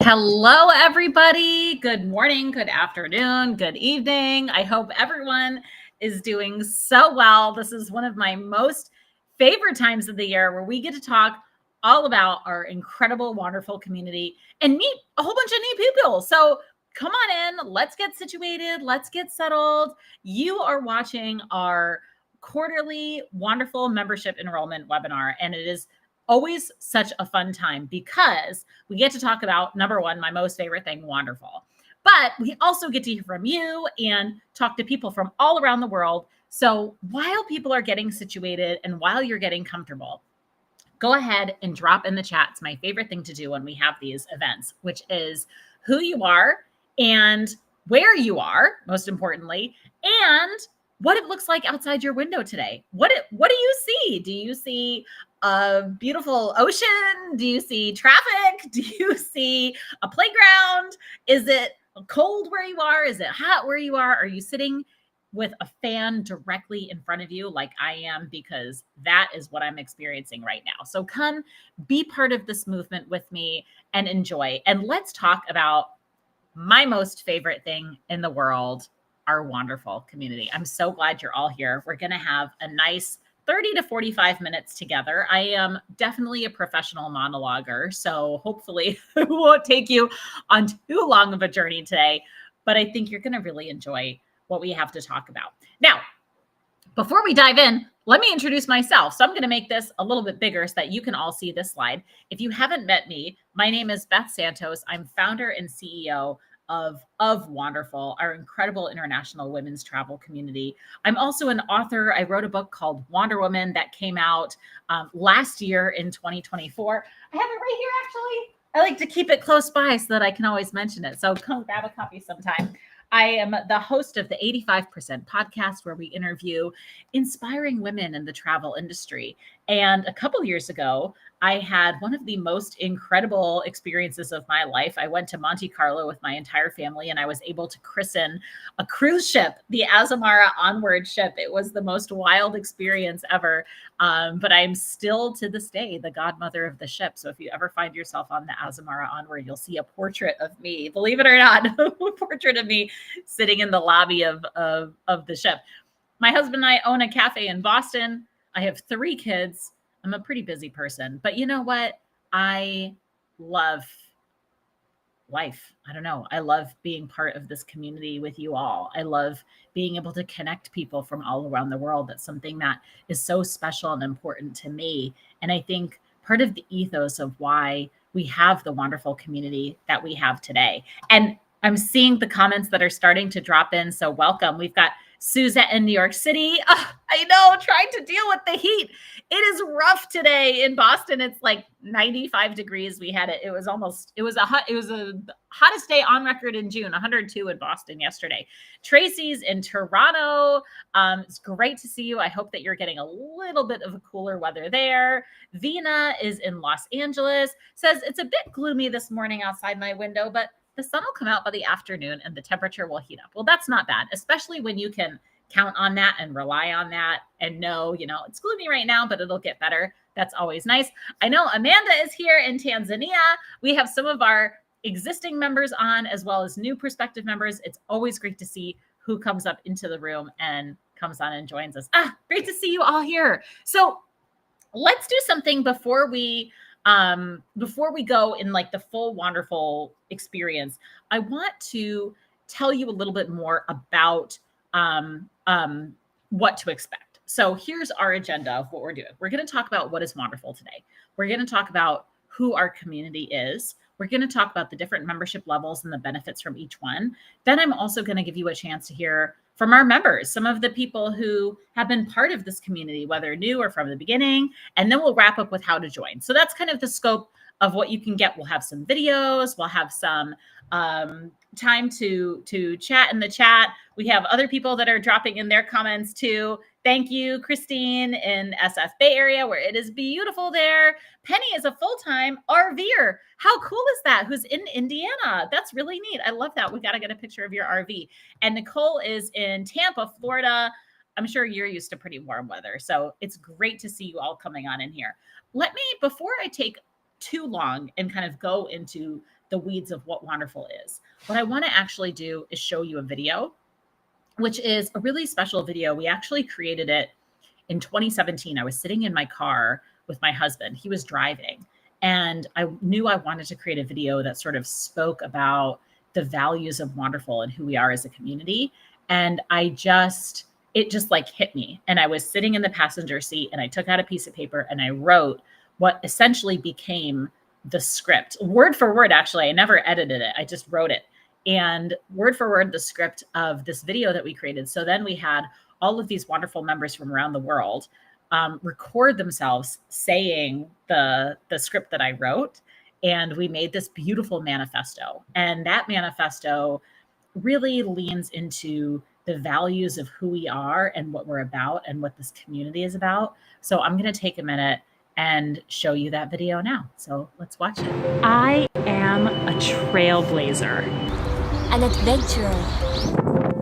Hello, everybody. Good morning, good afternoon, good evening. I hope everyone is doing so well. This is one of my most favorite times of the year where we get to talk all about our incredible, wonderful community and meet a whole bunch of new people. So come on in, let's get situated, let's get settled. You are watching our quarterly wonderful membership enrollment webinar, and it is always such a fun time because we get to talk about, number one, my most favorite thing, Wanderful. But we also get to hear from you and talk to people from all around the world. So while people are getting situated and while you're getting comfortable, go ahead and drop in the chat. It's my favorite thing to do when we have these events, which is who you are and where you are, most importantly, and what it looks like outside your window today. What do you see? Do you see a beautiful ocean? Do you see traffic? Do you see a playground? Is it cold where you are? Is it hot where you are? Are you sitting with a fan directly in front of you like I am? Because that is what I'm experiencing right now. So come be part of this movement with me and enjoy. And let's talk about my most favorite thing in the world, our wonderful community. I'm so glad you're all here. We're going to have a nice 30 to 45 minutes together. I am definitely a professional monologuer, so hopefully it won't take you on too long of a journey today, but I think you're going to really enjoy what we have to talk about. Now, before we dive in, let me introduce myself. So I'm going to make this a little bit bigger so that you can all see this slide. If you haven't met me, my name is Beth Santos. I'm founder and CEO of Wanderful, our incredible international women's travel community. I'm also an author. I wrote a book called Wander Woman that came out last year in 2024. I have it right here, actually. I like to keep it close by so that I can always mention it. So come grab a copy sometime. I am the host of the 85% podcast, where we interview inspiring women in the travel industry. And a couple years ago, I had one of the most incredible experiences of my life. I went to Monte Carlo with my entire family, and I was able to christen a cruise ship, the Azamara Onward ship. It was the most wild experience ever. But I'm still to this day the godmother of the ship. So if you ever find yourself on the Azamara Onward, you'll see a portrait of me, believe it or not, a portrait of me sitting in the lobby of the ship. My husband and I own a cafe in Boston. I have 3 kids. I'm a pretty busy person, but you know what? I love life. I don't know. I love being part of this community with you all. I love being able to connect people from all around the world. That's something that is so special and important to me. And I think part of the ethos of why we have the wonderful community that we have today. And I'm seeing the comments that are starting to drop in. So welcome. We've got Suzette in New York City. Oh, I know, trying to deal with the heat. It is rough today in Boston. It's like 95 degrees. We had it. It was a hottest day on record in June, 102 in Boston yesterday. Tracy's in Toronto. It's great to see you. I hope that you're getting a little bit of a cooler weather there. Vina is in Los Angeles. Says it's a bit gloomy this morning outside my window, but the sun will come out by the afternoon and the temperature will heat up. Well, that's not bad, especially when you can count on that and rely on that and know, it's gloomy right now, but it'll get better. That's always nice. I know Amanda is here in Tanzania. We have some of our existing members on as well as new prospective members. It's always great to see who comes up into the room and comes on and joins us. Great to see you all here. So let's do something before we go in like the full wonderful experience. I want to tell you a little bit more about what to expect. So here's our agenda of what we're doing. We're going to talk about what is wonderful today. We're going to talk about who our community is. We're going to talk about the different membership levels and the benefits from each one. Then I'm also going to give you a chance to hear from our members, some of the people who have been part of this community, whether new or from the beginning, and then we'll wrap up with how to join. So that's kind of the scope of what you can get. We'll have some videos, we'll have some time to chat in the chat. We have other people that are dropping in their comments too. Thank you, Christine in SF Bay Area, where it is beautiful there. Penny is a full-time RVer. How cool is that? Who's in Indiana? That's really neat. I love that. We got to get a picture of your RV. And Nicole is in Tampa, Florida. I'm sure you're used to pretty warm weather. So it's great to see you all coming on in here. Before I take too long and kind of go into the weeds of what Wanderful is. What I want to actually do is show you a video, which is a really special video. We actually created it in 2017. I was sitting in my car with my husband. He was driving, and I knew I wanted to create a video that sort of spoke about the values of Wanderful and who we are as a community. And it just like hit me. And I was sitting in the passenger seat, and I took out a piece of paper and I wrote what essentially became the script, word for word. Actually, I never edited it. I just wrote it, and word for word, the script of this video that we created. So then we had all of these wonderful members from around the world record themselves saying the script that I wrote. And we made this beautiful manifesto. And that manifesto really leans into the values of who we are and what we're about and what this community is about. So I'm going to take a minute and show you that video now. So let's watch it. I am a trailblazer. An adventurer.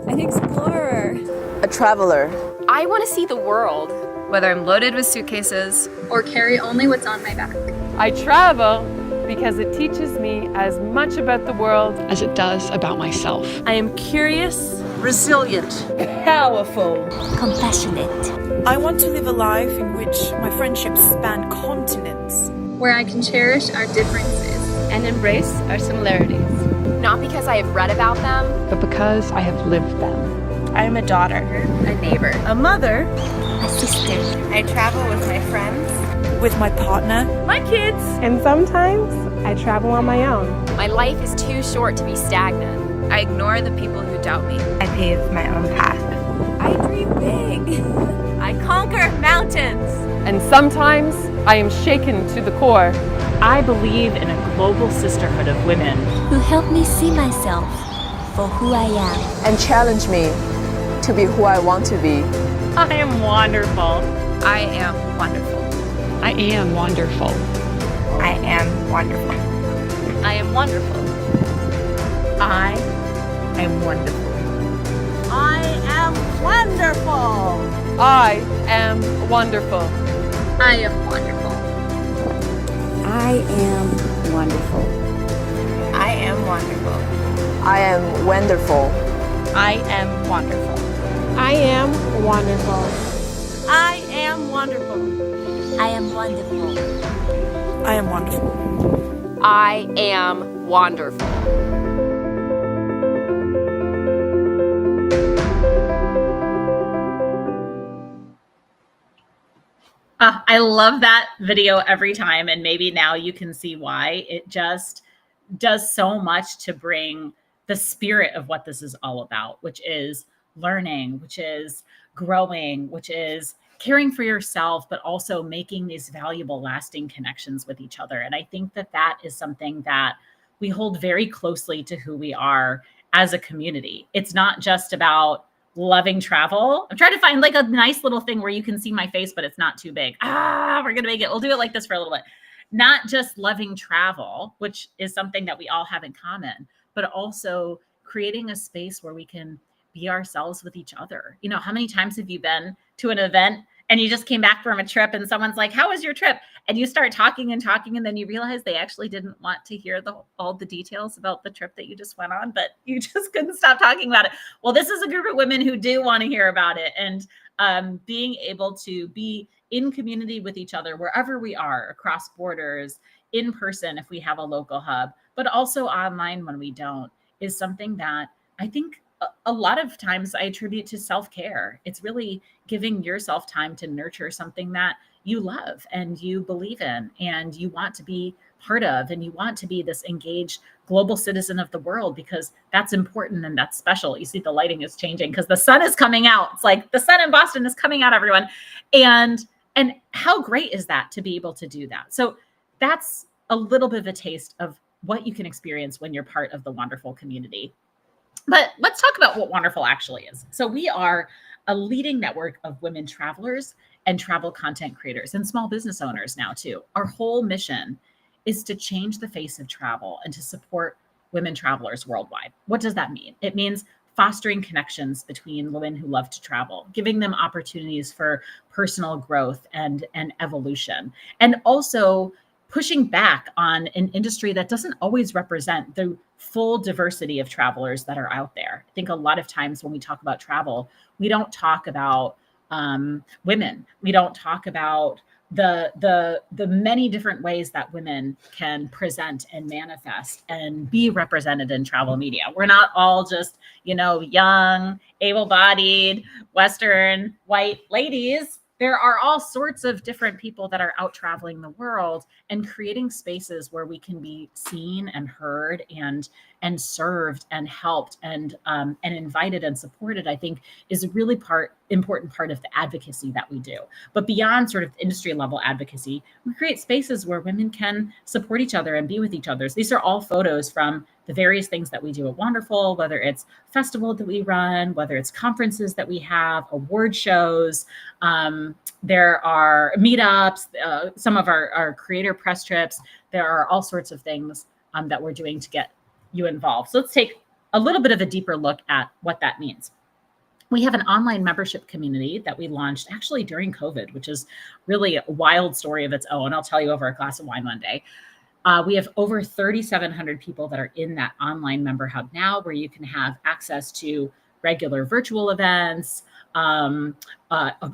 An explorer. A traveler. I want to see the world. Whether I'm loaded with suitcases or carry only what's on my back. I travel because it teaches me as much about the world as it does about myself. I am curious, resilient, powerful, compassionate. I want to live a life in which my friendships span continents. Where I can cherish our differences and embrace our similarities. Not because I have read about them, but because I have lived them. I am a daughter, a neighbor, a mother, a sister. I travel with my friends, with my partner, my kids, and sometimes I travel on my own. My life is too short to be stagnant. I ignore the people who doubt me. I pave my own path. I dream big. I conquer mountains. And sometimes I am shaken to the core. I believe in a global sisterhood of women who help me see myself for who I am and challenge me to be who I want to be. I am wonderful. I am wonderful. I am wonderful. I am wonderful. I am wonderful. I am wonderful. I am wonderful. I am wonderful. I am wonderful. I am wonderful. I am wonderful. I am wonderful. I am wonderful. I am wonderful. I am wonderful. I am wonderful. I am wonderful. I am wonderful. I love that video every time. And maybe now you can see why. It just does so much to bring the spirit of what this is all about, which is learning, which is growing, which is caring for yourself, but also making these valuable, lasting connections with each other. And I think that that is something that we hold very closely to who we are as a community. It's not just about loving travel. I'm trying to find like a nice little thing where you can see my face, but it's not too big. We're going to make it. We'll do it like this for a little bit. Not just loving travel, which is something that we all have in common, but also creating a space where we can be ourselves with each other. You know, how many times have you been to an event and you just came back from a trip and someone's like, how was your trip? And you start talking and talking, and then you realize they actually didn't want to hear all the details about the trip that you just went on, but you just couldn't stop talking about it. Well, this is a group of women who do want to hear about it. And being able to be in community with each other wherever we are, across borders, in person if we have a local hub, but also online when we don't, is something that I think a lot of times I attribute to self-care. It's really giving yourself time to nurture something that you love and you believe in and you want to be part of, and you want to be this engaged global citizen of the world, because that's important and that's special. You see the lighting is changing because the sun is coming out. It's like the sun in Boston is coming out, everyone. And how great is that to be able to do that? So that's a little bit of a taste of what you can experience when you're part of the Wanderful community. But let's talk about what Wanderful actually is. So we are a leading network of women travelers and travel content creators and small business owners now too. Our whole mission is to change the face of travel and to support women travelers worldwide. What does that mean? It means fostering connections between women who love to travel, giving them opportunities for personal growth and evolution, and also pushing back on an industry that doesn't always represent the full diversity of travelers that are out there. I think a lot of times when we talk about travel, we don't talk about women. We don't talk about the many different ways that women can present and manifest and be represented in travel media. We're not all just, young, able-bodied, Western, white ladies. There are all sorts of different people that are out traveling the world and creating spaces where we can be seen and heard and served and helped and invited and supported, I think is a really important part of the advocacy that we do. But beyond sort of industry level advocacy, we create spaces where women can support each other and be with each other. These are all photos from the various things that we do at Wanderful, whether it's festival that we run, whether it's conferences that we have, award shows. There are meetups, some of our creator press trips. There are all sorts of things that we're doing to get you involved. So let's take a little bit of a deeper look at what that means. We have an online membership community that we launched actually during COVID, which is really a wild story of its own. I'll tell you over a glass of wine one day. We have over 3,700 people that are in that online member hub now, where you can have access to regular virtual events, a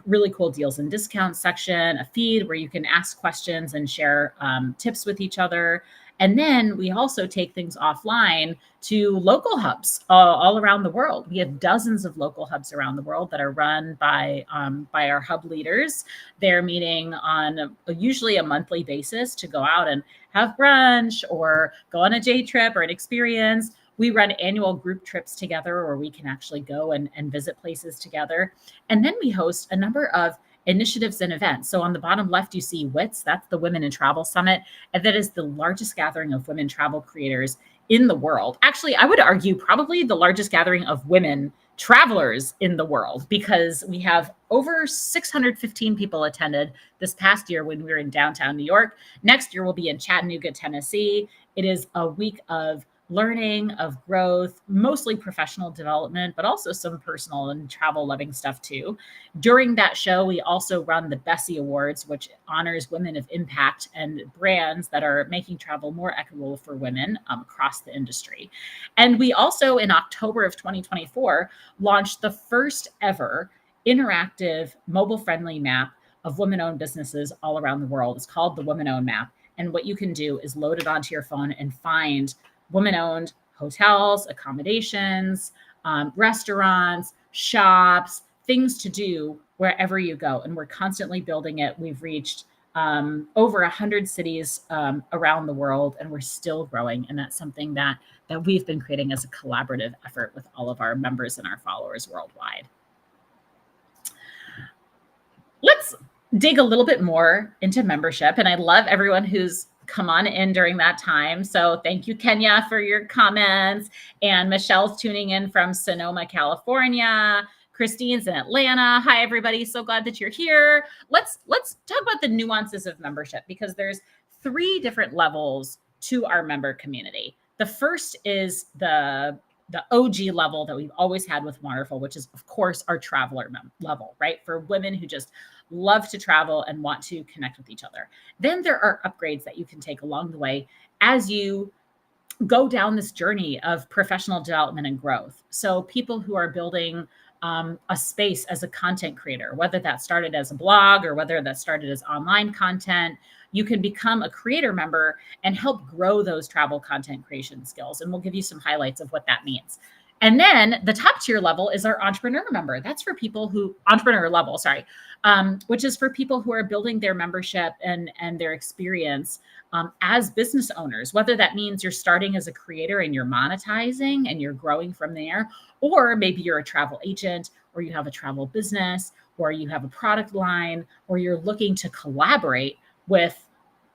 really cool deals and discounts section, a feed where you can ask questions and share tips with each other. And then we also take things offline to local hubs all around the world. We have dozens of local hubs around the world that are run by our hub leaders. They're meeting on usually a monthly basis to go out and have brunch or go on a day trip or an experience. We run annual group trips together where we can actually go and visit places together. And then we host a number of initiatives and events. So on the bottom left, you see WITS, that's the Women in Travel Summit. And that is the largest gathering of women travel creators in the world. Actually, I would argue probably the largest gathering of women travelers in the world, because we have over 615 people attended this past year when we were in downtown New York. Next year, we'll be in Chattanooga, Tennessee. It is a week of learning, of growth, mostly professional development, but also some personal and travel loving stuff too. During that show, we also run the Bessie Awards, which honors women of impact and brands that are making travel more equitable for women across the industry. And we also, in October of 2024, launched the first ever interactive mobile-friendly map of women-owned businesses all around the world. It's called the Women-Owned Map. And what you can do is load it onto your phone and find women-owned hotels, accommodations, restaurants, shops, things to do wherever you go. And we're constantly building it. We've reached over 100 cities around the world, and we're still growing. And that's something that we've been creating as a collaborative effort with all of our members and our followers worldwide. Let's dig a little bit more into membership. And I love everyone who's come on in during that time. So thank you, Kenya, for your comments. And Michelle's tuning in from Sonoma, California. Christine's in Atlanta. Hi, everybody. So glad that you're here. Let's talk about the nuances of membership, because there's 3 different levels to our member community. The first is the OG level that we've always had with Wanderful, which is, of course, our traveler level, right? For women who just love to travel and want to connect with each other. Then there are upgrades that you can take along the way as you go down this journey of professional development and growth. So people who are building a space as a content creator, whether that started as a blog or whether that started as online content, you can become a creator member and help grow those travel content creation skills. And we'll give you some highlights of what that means. And then the top tier level is our entrepreneur member. That's for people who, entrepreneur level, which is for people who are building their membership and their experience as business owners, whether that means you're starting as a creator and you're monetizing and you're growing from there, or maybe you're a travel agent, or you have a travel business, or you have a product line, or you're looking to collaborate with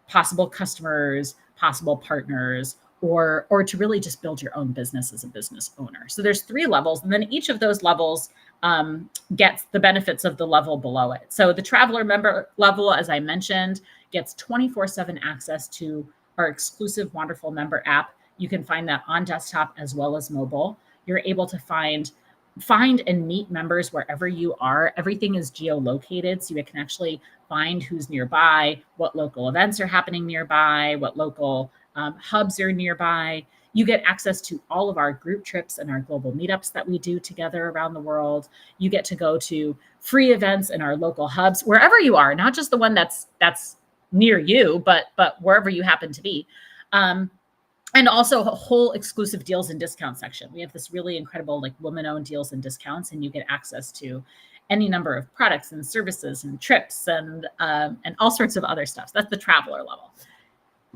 possible customers, possible partners, or to really just build your own business as a business owner. So there's 3 levels, and then each of those levels gets the benefits of the level below it. So the traveler member level, as I mentioned, gets 24/7 access to our exclusive Wanderful member app. You can find that on desktop as well as mobile. You're able to find find and meet members wherever you are. Everything is geolocated, so you can actually find who's nearby, what local events are happening nearby, what local hubs are nearby. You get access to all of our group trips and our global meetups that we do together around the world. You get to go to free events in our local hubs, wherever you are, not just the one that's near you, but wherever you happen to be. And also a whole exclusive deals and discount section. We have this really incredible like woman-owned deals and discounts, and you get access to any number of products and services and trips and all sorts of other stuff. So that's the traveler level.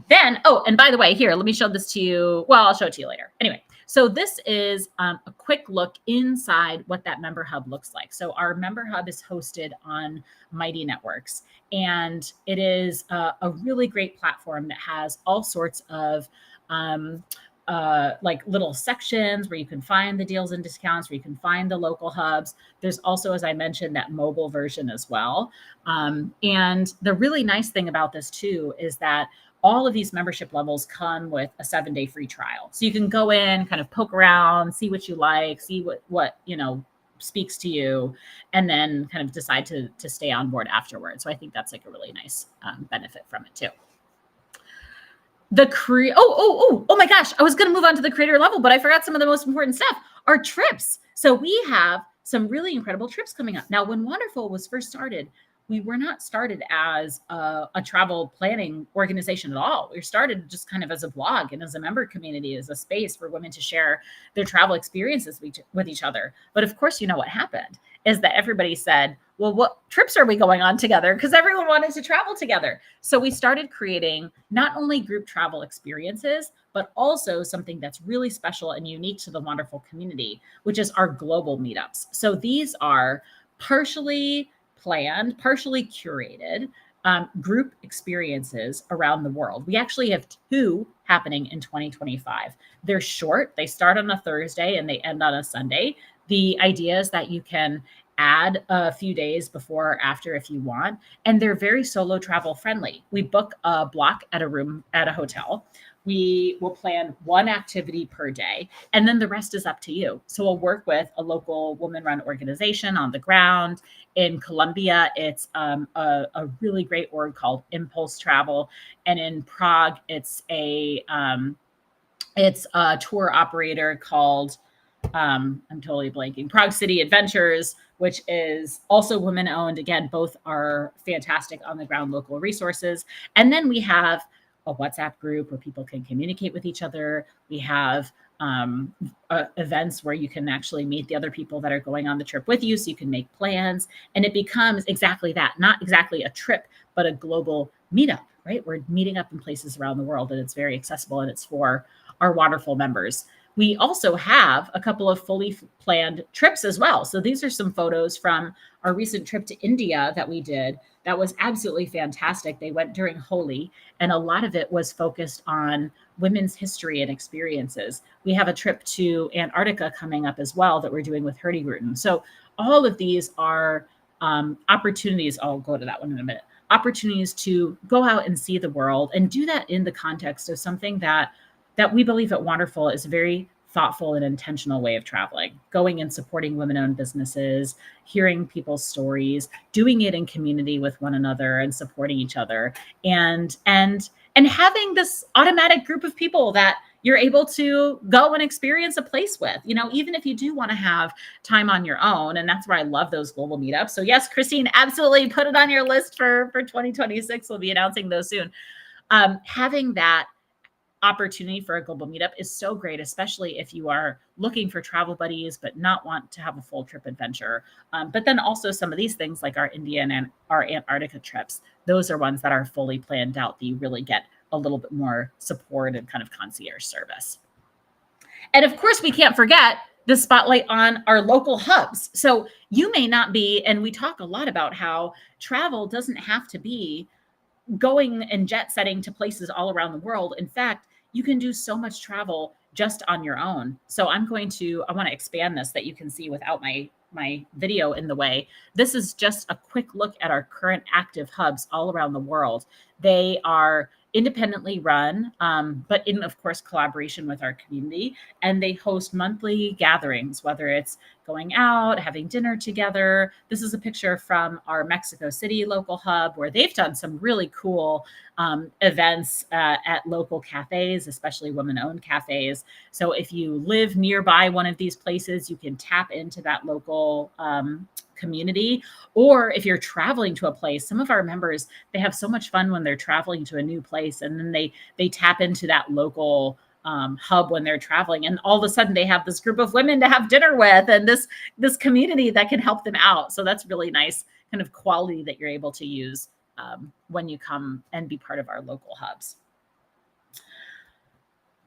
Then, oh, and by the way, here, let me show this to you. Well, I'll show it to you later. Anyway, so this is a quick look inside what that member hub looks like. So our member hub is hosted on Mighty Networks, and it is a really great platform that has all sorts of like little sections where you can find the deals and discounts, where you can find the local hubs. There's also, as I mentioned, that mobile version as well. And the really nice thing about this too is that all of these membership levels come with a 7-day free trial. So you can go in, kind of poke around, see what you like, see what speaks to you, and then kind of decide to stay on board afterwards. So I think that's like a really nice benefit from it too. Oh my gosh, I was going to move on to the creator level, but I forgot some of the most important stuff. Our trips. So we have some really incredible trips coming up. Now, when Wanderful was first started, we were not started as a travel planning organization at all. We started just kind of as a blog and as a member community, as a space for women to share their travel experiences with each other. But of course, you know what happened is that everybody said, well, what trips are we going on together? Because everyone wanted to travel together. So we started creating not only group travel experiences, but also something that's really special and unique to the Wanderful community, which is our global meetups. So these are partially planned, partially curated group experiences around the world. We actually have 2 happening in 2025. They're short. They start on a Thursday and they end on a Sunday. The idea is that you can add a few days before or after if you want, and they're very solo travel friendly. We book a block at a room at a hotel. We will plan 1 activity per day, and then the rest is up to you. So we'll work with a local woman-run organization on the ground. In Colombia, it's a really great org called Impulse Travel, and in Prague, it's a tour operator called I'm totally blanking. Prague City Adventures, which is also women-owned. Again, both are fantastic on-the-ground local resources. And then we have a WhatsApp group where people can communicate with each other. We have events where you can actually meet the other people that are going on the trip with you, so you can make plans. And it becomes exactly that, not exactly a trip, but a global meetup, right? We're meeting up in places around the world, and it's very accessible, and it's for our Wanderful members. We also have a couple of fully planned trips as well. So these are some photos from our recent trip to India that we did. That was absolutely fantastic. They went during Holi, and a lot of it was focused on women's history and experiences. We have a trip to Antarctica coming up as well that we're doing with Hurtigruten. So all of these are opportunities. I'll go to that one in a minute. Opportunities to go out and see the world and do that in the context of something that we believe at Wanderful is a very thoughtful and intentional way of traveling, going and supporting women-owned businesses, hearing people's stories, doing it in community with one another and supporting each other, and having this automatic group of people that you're able to go and experience a place with, even if you do want to have time on your own. And that's where I love those global meetups. So yes, Christine, absolutely put it on your list for 2026. We'll be announcing those soon. Having that opportunity for a global meetup is so great, especially if you are looking for travel buddies but not want to have a full trip adventure. But then also some of these things like our Indian and our Antarctica trips, those are ones that are fully planned out that you really get a little bit more support and kind of concierge service. And of course, we can't forget the spotlight on our local hubs. So you may not be, and we talk a lot about how travel doesn't have to be going and jet setting to places all around the world. In fact, you can do so much travel just on your own. So I want to expand this that you can see without my video in the way. This is just a quick look at our current active hubs all around the world. They are independently run, but in, of course, collaboration with our community. And they host monthly gatherings, whether it's going out, having dinner together. This is a picture from our Mexico City local hub where they've done some really cool events at local cafes, especially women-owned cafes. So if you live nearby one of these places, you can tap into that local community. Or if you're traveling to a place, some of our members, they have so much fun when they're traveling to a new place, and then they tap into that local hub when they're traveling, and all of a sudden they have this group of women to have dinner with, and this community that can help them out. So that's really nice kind of quality that you're able to use when you come and be part of our local hubs.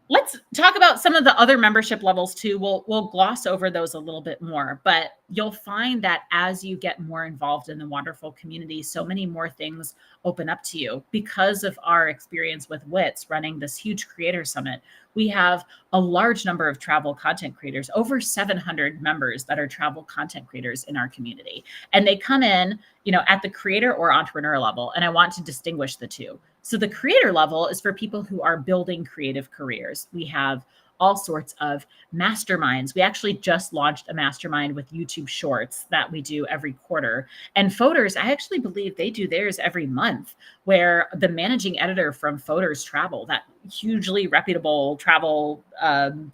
Let's talk about some of the other membership levels too. We'll gloss over those a little bit more, but you'll find that as you get more involved in the Wanderful community, so many more things open up to you because of our experience with WITS running this huge creator summit. We have a large number of travel content creators, over 700 members that are travel content creators in our community. And they come in, at the creator or entrepreneur level. And I want to distinguish the two. So the creator level is for people who are building creative careers. We have all sorts of masterminds. We actually just launched a mastermind with YouTube Shorts that we do every quarter. And Foders, I actually believe they do theirs every month, where the managing editor from Foders Travel, that hugely reputable travel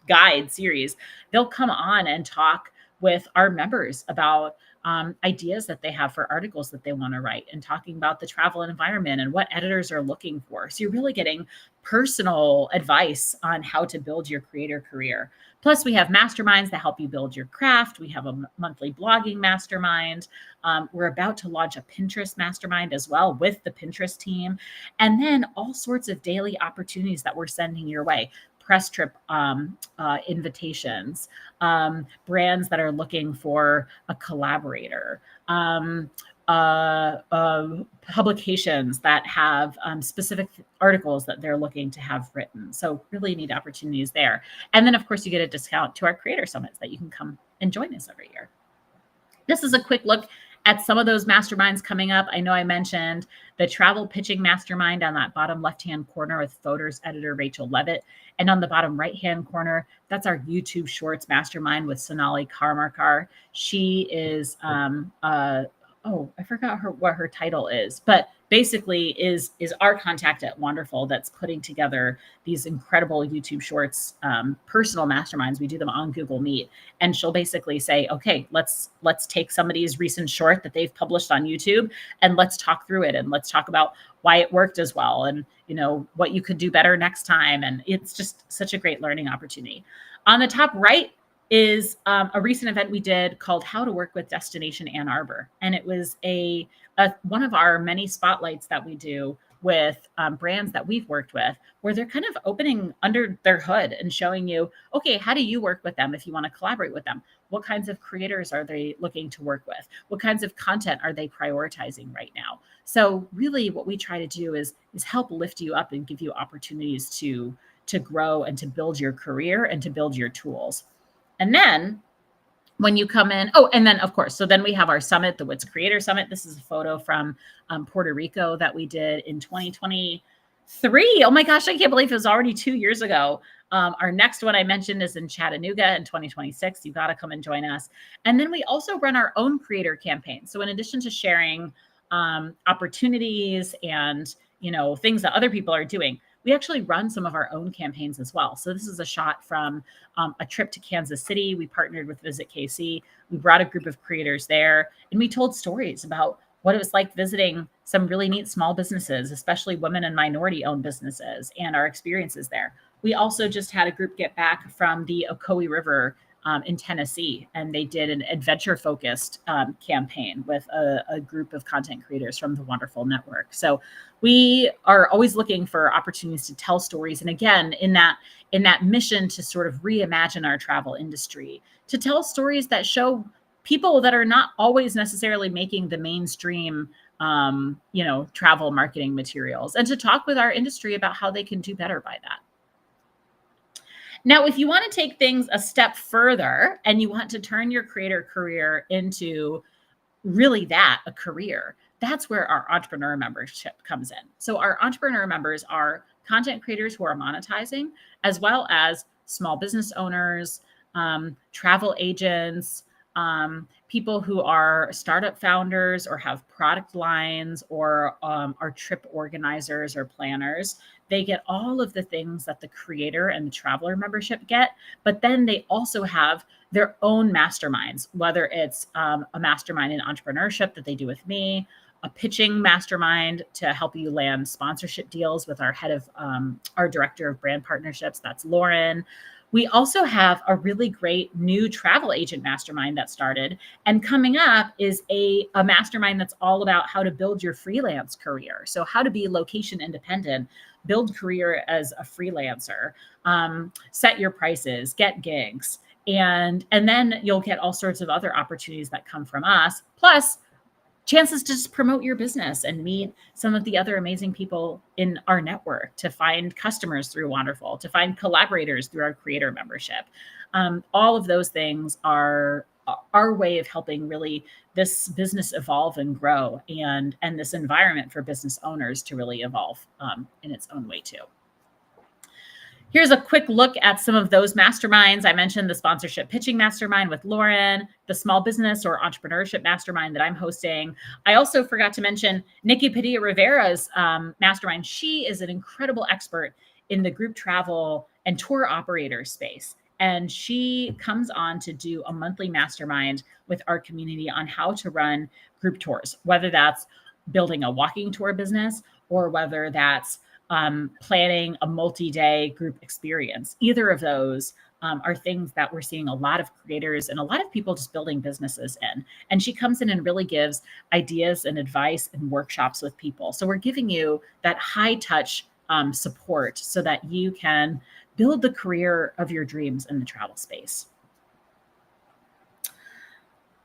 guide series, they'll come on and talk with our members about ideas that they have for articles that they want to write, and talking about the travel environment and what editors are looking for. So you're really getting personal advice on how to build your creator career. Plus, we have masterminds that help you build your craft. We have a monthly blogging mastermind. We're about to launch a Pinterest mastermind as well with the Pinterest team. And then all sorts of daily opportunities that we're sending your way. Press trip invitations, brands that are looking for a collaborator, publications that have specific articles that they're looking to have written. So really neat opportunities there. And then, of course, you get a discount to our creator summits that you can come and join us every year. This is a quick look at some of those masterminds coming up. I know I mentioned the travel pitching mastermind on that bottom left-hand corner with Foders editor Rachel Levitt. And on the bottom right-hand corner, that's our YouTube Shorts mastermind with Sonali Karmarkar. She is, I forgot what her title is, but basically is our contact at Wanderful that's putting together these incredible YouTube Shorts personal masterminds. We do them on Google Meet, and she'll basically say, okay, let's take somebody's recent short that they've published on YouTube, and let's talk through it, and let's talk about why it worked as well, and what you could do better next time. And it's just such a great learning opportunity. On the top right is a recent event we did called How to Work with Destination Ann Arbor. And it was one of our many spotlights that we do with brands that we've worked with, where they're kind of opening under their hood and showing you, okay, how do you work with them if you want to collaborate with them? What kinds of creators are they looking to work with? What kinds of content are they prioritizing right now? So really what we try to do is help lift you up and give you opportunities to grow and to build your career and to build your tools. And then when you come in, and then of course, so then we have our summit, the WITS Creator Summit. This is a photo from Puerto Rico that we did in 2023. Oh my gosh, I can't believe it was already 2 years ago. Our next one I mentioned is in Chattanooga in 2026. You got to come and join us. And then we also run our own creator campaign. So in addition to sharing opportunities and things that other people are doing, we actually run some of our own campaigns as well. So this is a shot from a trip to Kansas City. We partnered with Visit KC. We brought a group of creators there, and we told stories about what it was like visiting some really neat small businesses, especially women and minority-owned businesses, and our experiences there. We also just had a group get back from the Ocoee River in Tennessee, and they did an adventure-focused campaign with a group of content creators from the Wanderful Network. So we are always looking for opportunities to tell stories, and again, in that mission to sort of reimagine our travel industry, to tell stories that show people that are not always necessarily making the mainstream travel marketing materials, and to talk with our industry about how they can do better by that. Now, if you want to take things a step further and you want to turn your creator career into really a career, that's where our entrepreneur membership comes in. So our entrepreneur members are content creators who are monetizing, as well as small business owners, travel agents, people who are startup founders or have product lines or are trip organizers or planners. They get all of the things that the creator and the traveler membership get, but then they also have their own masterminds, whether it's a mastermind in entrepreneurship that they do with me, a pitching mastermind to help you land sponsorship deals with our head of our director of brand partnerships, that's Lauren. We also have a really great new travel agent mastermind that started. And coming up is a mastermind that's all about how to build your freelance career. So how to be location independent, build career as a freelancer, set your prices, get gigs. And then you'll get all sorts of other opportunities that come from us. Plus, chances to just promote your business and meet some of the other amazing people in our network, to find customers through Wanderful, to find collaborators through our creator membership. All of those things are our way of helping really this business evolve and grow, and this environment for business owners to really evolve in its own way too. Here's a quick look at some of those masterminds. I mentioned the sponsorship pitching mastermind with Lauren, the small business or entrepreneurship mastermind that I'm hosting. I also forgot to mention Nikki Padilla Rivera's mastermind. She is an incredible expert in the group travel and tour operator space. And she comes on to do a monthly mastermind with our community on how to run group tours, whether that's building a walking tour business or whether that's planning a multi-day group experience. Either of those are things that we're seeing a lot of creators and a lot of people just building businesses in. And she comes in and really gives ideas and advice and workshops with people. So we're giving you that high touch support so that you can build the career of your dreams in the travel space.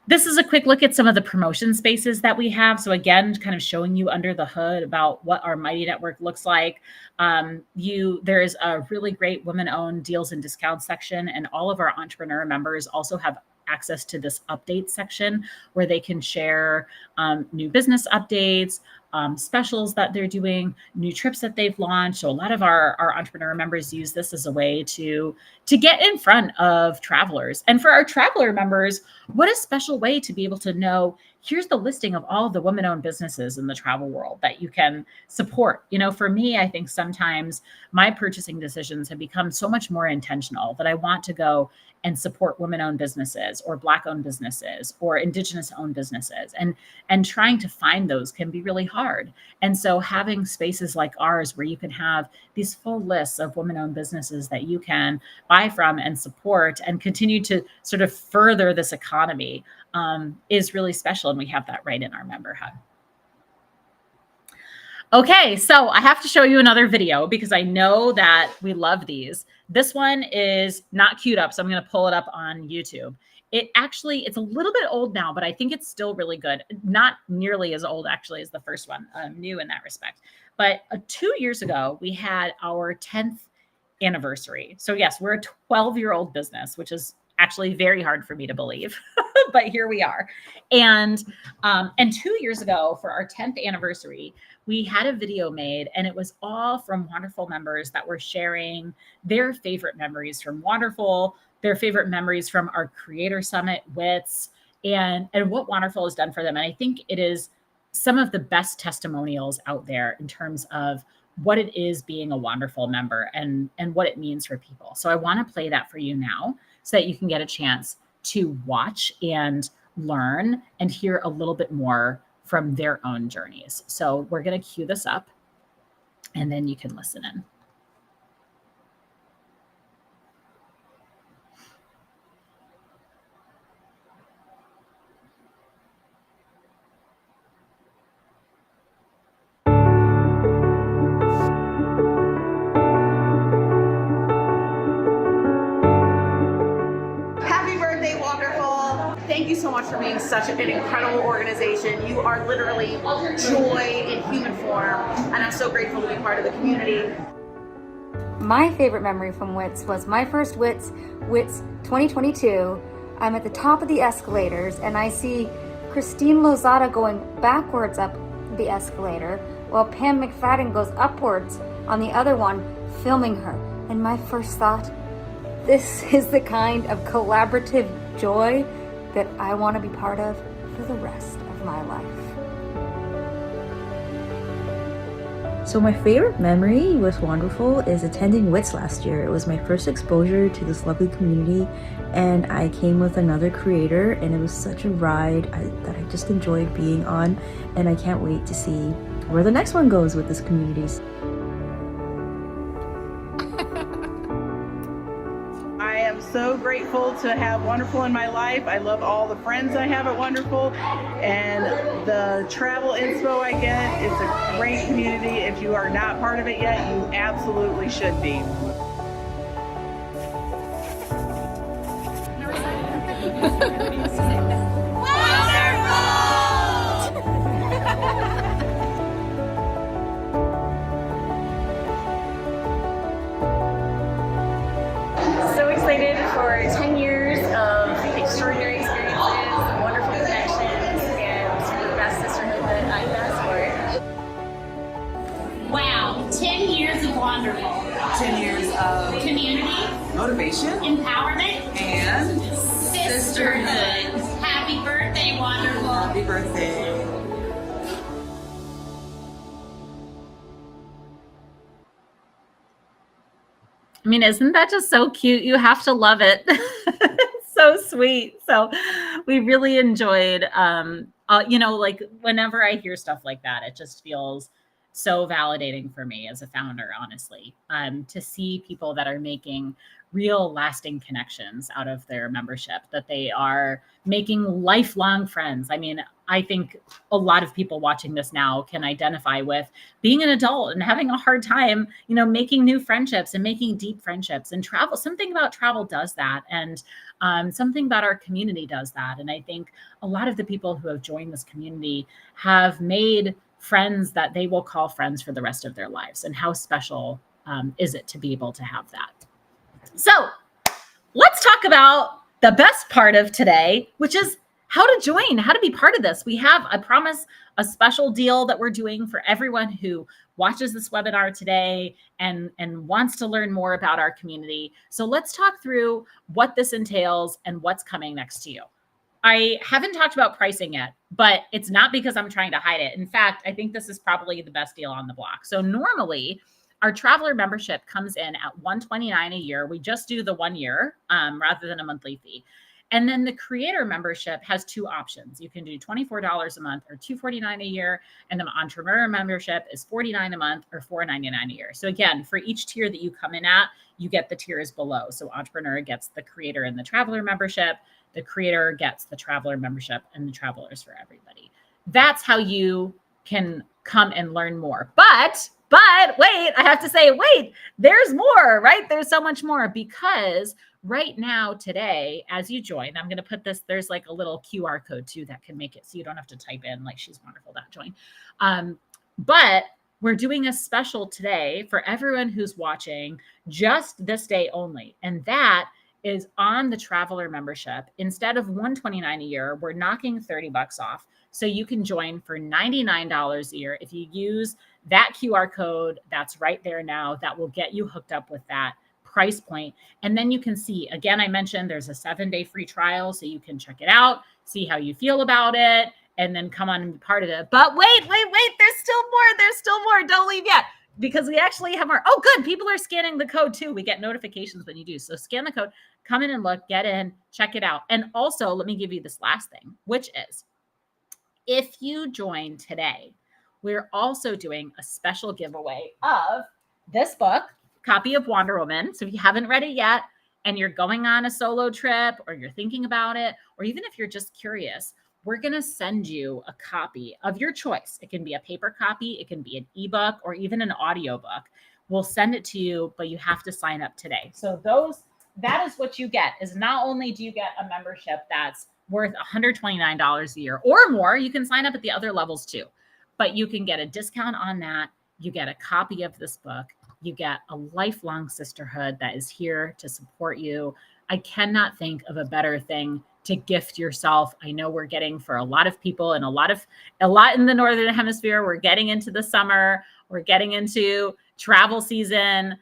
This is a quick look at some of the promotion spaces that we have. So again, kind of showing you under the hood about what our Mighty Network looks like. There is a really great women-owned deals and discounts section, and all of our entrepreneur members also have access to this update section where they can share new business updates, specials that they're doing, new trips that they've launched. So a lot of our entrepreneur members use this as a way to get in front of travelers. And for our traveler members, what a special way to be able to know, here's the listing of all of the women-owned businesses in the travel world that you can support. You know, for me, I think sometimes my purchasing decisions have become so much more intentional that I want to go and support women-owned businesses or Black-owned businesses or Indigenous-owned businesses. And trying to find those can be really hard. And so having spaces like ours where you can have these full lists of women-owned businesses that you can buy from and support and continue to sort of further this economy is really special. And we have that right in our member hub. Okay, so I have to show you another video because I know that we love these. This one is not queued up, so I'm going to pull it up on YouTube. It's a little bit old now, but I think it's still really good. Not nearly as old, actually, as the first one, new in that respect. But 2 years ago, we had our 10th anniversary. So yes, we're a 12-year-old business, which is actually very hard for me to believe, but here we are. And 2 years ago, for our 10th anniversary, we had a video made, and it was all from Wanderful members that were sharing their favorite memories from Wanderful, their favorite memories from our Creator Summit WITS, and what Wanderful has done for them. And I think it is some of the best testimonials out there in terms of what it is being a Wanderful member and what it means for people. So I want to play that for you now so that you can get a chance to watch and learn and hear a little bit more from their own journeys. So we're going to cue this up and then you can listen in. Thank you so much for being such an incredible organization. You are literally joy in human form, and I'm so grateful to be part of the community. My favorite memory from WITS was my first WITS 2022. I'm at the top of the escalators and I see Christine Lozada going backwards up the escalator while Pam McFadden goes upwards on the other one, filming her. And my first thought, this is the kind of collaborative joy that I want to be part of for the rest of my life. So my favorite memory with Wanderful is attending WITS last year. It was my first exposure to this lovely community, and I came with another creator, and it was such a ride that I just enjoyed being on, and I can't wait to see where the next one goes with this community. I am so grateful to have Wanderful in my life. I love all the friends I have at Wanderful, and the travel inspo I get. It's a great community. If you are not part of it yet, you absolutely should be. So excited for 10 years of extraordinary experiences, wonderful connections, and the best sisterhood that I can ask for. Wow, 10 years of Wanderful. 10 years of community, motivation, empowerment, and sisterhood. Happy birthday, Wanderful. Happy birthday. I mean, isn't that just so cute? You have to love it. It's so sweet. So we really enjoyed, like whenever I hear stuff like that, it just feels so validating for me as a founder, honestly, to see people that are making real lasting connections out of their membership, that they are making lifelong friends. I mean, I think a lot of people watching this now can identify with being an adult and having a hard time, making new friendships and making deep friendships. And travel, something about travel does that. And something about our community does that. And I think a lot of the people who have joined this community have made friends that they will call friends for the rest of their lives. And how special is it to be able to have that? So let's talk about the best part of today, which is how to join, how to be part of this. We have, I promise, a special deal that we're doing for everyone who watches this webinar today and wants to learn more about our community. So let's talk through what this entails and what's coming next to you. I haven't talked about pricing yet, but it's not because I'm trying to hide it. In fact, I think this is probably the best deal on the block. So normally, our traveler membership comes in at $129 a year. We just do the 1 year rather than a monthly fee. And then the creator membership has two options. You can do $24 a month or $249 a year. And the entrepreneur membership is $49 a month or $499 a year. So again, for each tier that you come in at, you get the tiers below. So entrepreneur gets the creator and the traveler membership. The creator gets the traveler membership, and the travelers for everybody. That's how you can come and learn more. But wait, I have to say, wait, there's more, right? There's so much more, because right now, today, as you join, I'm going to put this, there's like a little QR code too that can make it so you don't have to type in like she's wonderful.join. But we're doing a special today for everyone who's watching, just this day only. And that is on the traveler membership. Instead of $129 a year, we're knocking $30 off. So you can join for $99 a year. If you use that QR code that's right there now, that will get you hooked up with that price point. And then you can see, again, I mentioned there's a 7-day free trial, so you can check it out, see how you feel about it, and then come on and be part of it. But wait, there's still more. Don't leave yet, because we actually have more. Oh, good. People are scanning the code too. We get notifications when you do. So scan the code, come in and look, get in, check it out. And also, let me give you this last thing, which is, if you join today, we're also doing a special giveaway of this book, copy of Wonder Woman. So if you haven't read it yet and you're going on a solo trip, or you're thinking about it, or even if you're just curious, we're going to send you a copy of your choice. It can be a paper copy, it can be an ebook, or even an audiobook. We'll send it to you, but you have to sign up today. So that is what you get, is not only do you get a membership that's worth $129 a year or more, you can sign up at the other levels too, but you can get a discount on that. You get a copy of this book, You get a lifelong sisterhood that is here to support you. I cannot think of a better thing to gift yourself. I know we're getting, for a lot of people and a lot in the Northern Hemisphere, we're getting into the summer, we're getting into travel season.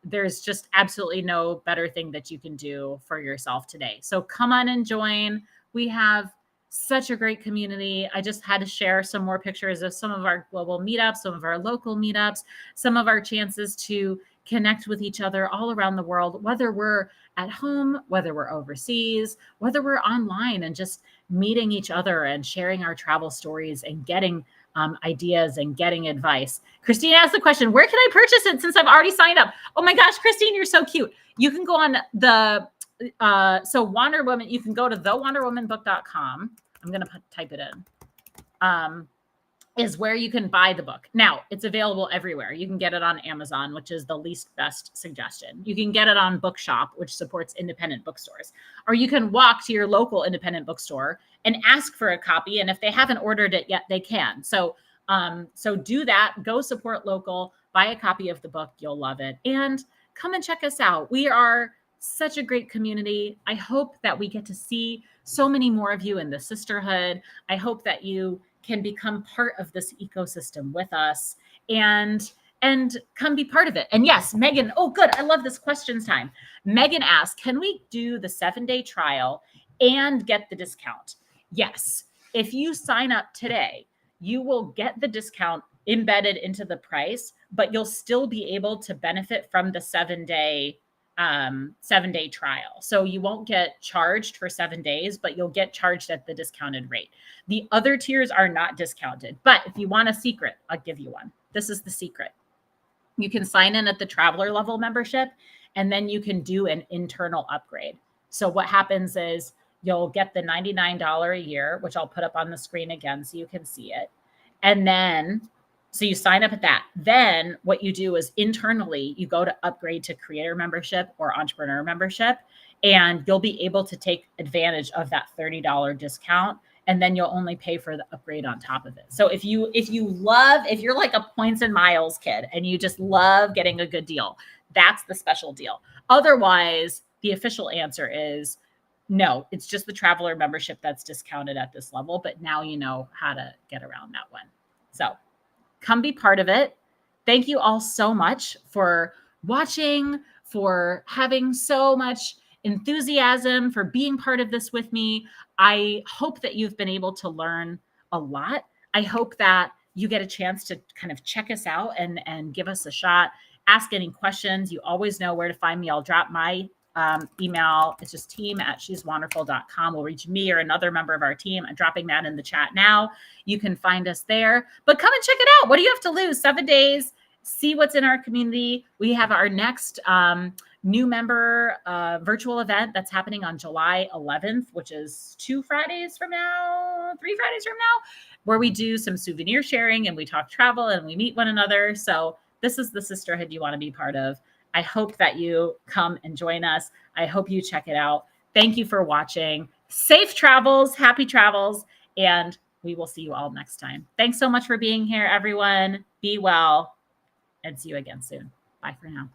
There's just absolutely no better thing that you can do for yourself today. So come on and join. We have such a great community. I just had to share some more pictures of some of our global meetups, some of our local meetups, some of our chances to connect with each other all around the world, whether we're at home, whether we're overseas, whether we're online, and just meeting each other and sharing our travel stories and getting ideas and getting advice. Christine asked the question, where can I purchase it since I've already signed up? Oh my gosh, Christine, you're so cute. You can go on the, so Wonder Woman, you can go to thewonderwomanbook.com. I'm going to type it in. Is where you can buy the book. Now, it's available everywhere. You can get it on Amazon, which is the least best suggestion. You can get it on Bookshop, which supports independent bookstores. Or you can walk to your local independent bookstore and ask for a copy. And if they haven't ordered it yet, they can. So do that. Go support local. Buy a copy of the book. You'll love it. And come and check us out. We are such a great community. I hope that we get to see so many more of you in the sisterhood. I hope that you can become part of this ecosystem with us and come be part of it. And yes, Megan, oh, good. I love this questions time. Megan asked, can we do the 7-day trial and get the discount? Yes. If you sign up today, you will get the discount embedded into the price, but you'll still be able to benefit from the 7-day trial. So you won't get charged for 7 days, but you'll get charged at the discounted rate. The other tiers are not discounted, but if you want a secret, I'll give you one. This is the secret. You can sign in at the traveler level membership, and then you can do an internal upgrade. So what happens is you'll get the $99 a year, which I'll put up on the screen again so you can see it. And then so you sign up at that. Then what you do is internally, you go to upgrade to creator membership or entrepreneur membership, and you'll be able to take advantage of that $30 discount. And then you'll only pay for the upgrade on top of it. So if you're like a points and miles kid and you just love getting a good deal, that's the special deal. Otherwise, the official answer is no, it's just the traveler membership that's discounted at this level, but now you know how to get around that one. So come be part of it. Thank you all so much for watching, for having so much enthusiasm, for being part of this with me. I hope that you've been able to learn a lot. I hope that you get a chance to kind of check us out and give us a shot. Ask any questions. You always know where to find me. I'll drop my email. It's just team@sheswonderful.com. Will reach me or another member of our team. I'm dropping that in the chat now. You can find us there, but come and check it out. What do you have to lose? 7 days. See what's in our community. We have our next new member virtual event that's happening on July 11th, which is 3 Fridays from now, where we do some souvenir sharing and we talk travel and we meet one another. So this is the sisterhood you want to be part of. I hope that you come and join us. I hope you check it out. Thank you for watching. Safe travels, happy travels, and we will see you all next time. Thanks so much for being here, everyone. Be well, and see you again soon. Bye for now.